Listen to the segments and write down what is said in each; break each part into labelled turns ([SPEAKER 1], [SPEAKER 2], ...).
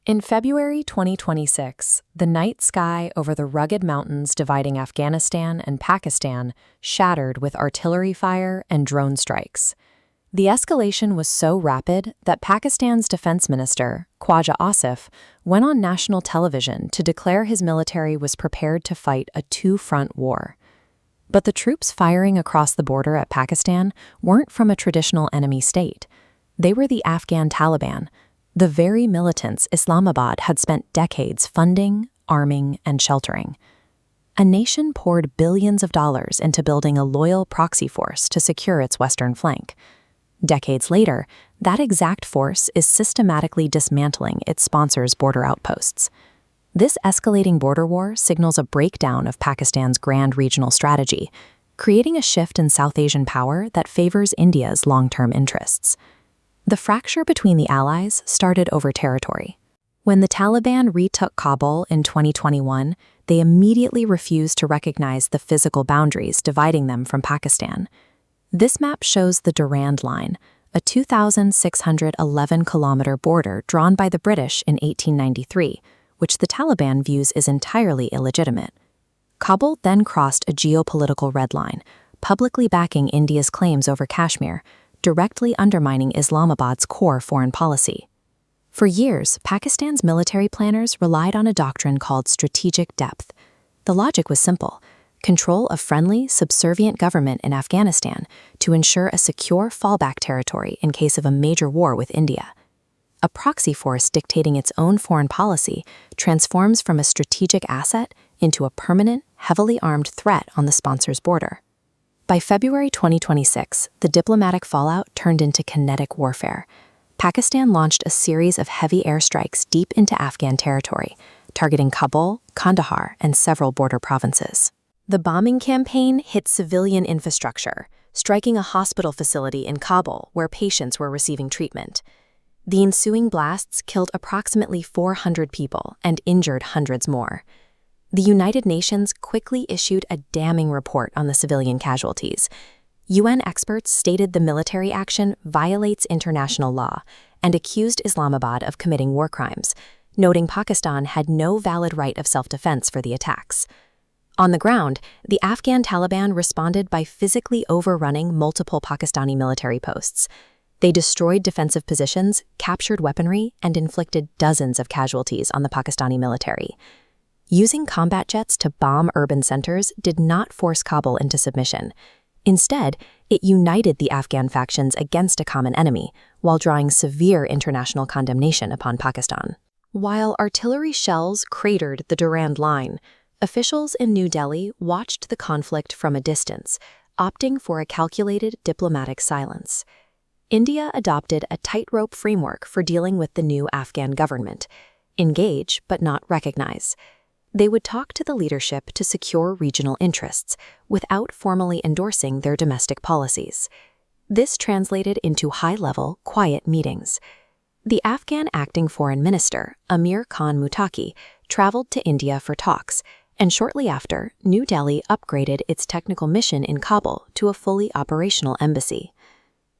[SPEAKER 1] In February 2026, the night sky over the rugged mountains dividing Afghanistan and Pakistan shattered with artillery fire and drone strikes. The escalation was so rapid that Pakistan's defense minister, Khwaja Asif, went on national television to declare his military was prepared to fight a two-front war. But the troops firing across the border at Pakistan weren't from a traditional enemy state. They were the Afghan Taliban, the very militants Islamabad had spent decades funding, arming, and sheltering. A nation poured billions of dollars into building a loyal proxy force to secure its western flank. Decades later, that exact force is systematically dismantling its sponsors' border outposts. This escalating border war signals a breakdown of Pakistan's grand regional strategy, creating a shift in South Asian power that favors India's long-term interests. The fracture between the allies started over territory. When the Taliban retook Kabul in 2021, they immediately refused to recognize the physical boundaries dividing them from Pakistan. This map shows the Durand Line, a 2,611-kilometer border drawn by the British in 1893, which the Taliban views as entirely illegitimate. Kabul then crossed a geopolitical red line, publicly backing India's claims over Kashmir, directly undermining Islamabad's core foreign policy. For years, Pakistan's military planners relied on a doctrine called strategic depth. The logic was simple: control a friendly, subservient government in Afghanistan to ensure a secure fallback territory in case of a major war with India. A proxy force dictating its own foreign policy transforms from a strategic asset into a permanent, heavily armed threat on the sponsor's border. By February 2026, the diplomatic fallout turned into kinetic warfare. Pakistan launched a series of heavy airstrikes deep into Afghan territory, targeting Kabul, Kandahar, and several border provinces. The bombing campaign hit civilian infrastructure, striking a hospital facility in Kabul where patients were receiving treatment. The ensuing blasts killed approximately 400 people and injured hundreds more. The United Nations quickly issued a damning report on the civilian casualties. UN experts stated the military action violates international law and accused Islamabad of committing war crimes, noting Pakistan had no valid right of self-defense for the attacks. On the ground, the Afghan Taliban responded by physically overrunning multiple Pakistani military posts. They destroyed defensive positions, captured weaponry, and inflicted dozens of casualties on the Pakistani military. Using combat jets to bomb urban centers did not force Kabul into submission. Instead, it united the Afghan factions against a common enemy, while drawing severe international condemnation upon Pakistan. While artillery shells cratered the Durand Line, officials in New Delhi watched the conflict from a distance, opting for a calculated diplomatic silence. India adopted a tightrope framework for dealing with the new Afghan government: engage but not recognize. They would talk to the leadership to secure regional interests, without formally endorsing their domestic policies. This translated into high-level, quiet meetings. The Afghan acting foreign minister, Amir Khan Muttaqi, traveled to India for talks, and shortly after, New Delhi upgraded its technical mission in Kabul to a fully operational embassy.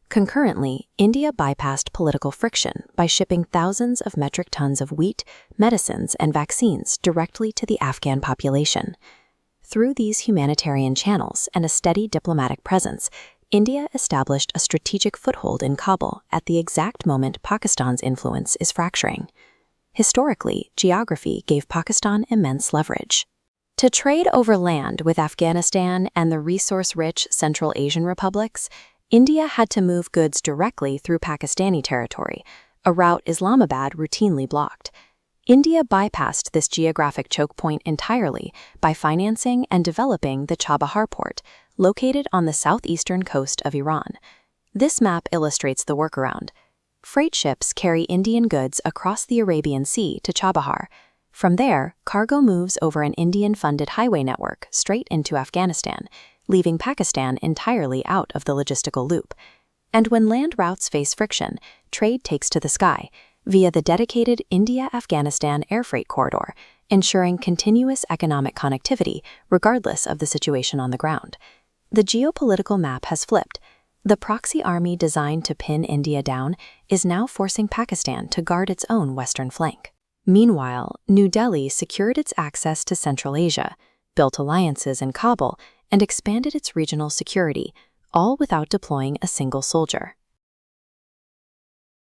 [SPEAKER 1] Concurrently, India bypassed political friction by shipping thousands of metric tons of wheat, medicines, and vaccines directly to the Afghan population. Through these humanitarian channels and a steady diplomatic presence, India established a strategic foothold in Kabul at the exact moment Pakistan's influence is fracturing. Historically, geography gave Pakistan immense leverage. To trade over land with Afghanistan and the resource-rich Central Asian republics, India had to move goods directly through Pakistani territory, a route Islamabad routinely blocked. India bypassed this geographic choke point entirely by financing and developing the Chabahar port, located on the southeastern coast of Iran. This map illustrates the workaround. Freight ships carry Indian goods across the Arabian Sea to Chabahar. From there, cargo moves over an Indian-funded highway network straight into Afghanistan, leaving Pakistan entirely out of the logistical loop. And when land routes face friction, trade takes to the sky, via the dedicated India-Afghanistan air freight corridor, ensuring continuous economic connectivity regardless of the situation on the ground. The geopolitical map has flipped. The proxy army designed to pin India down is now forcing Pakistan to guard its own western flank. Meanwhile, New Delhi secured its access to Central Asia, built alliances in Kabul, and expanded its regional security, all without deploying a single soldier.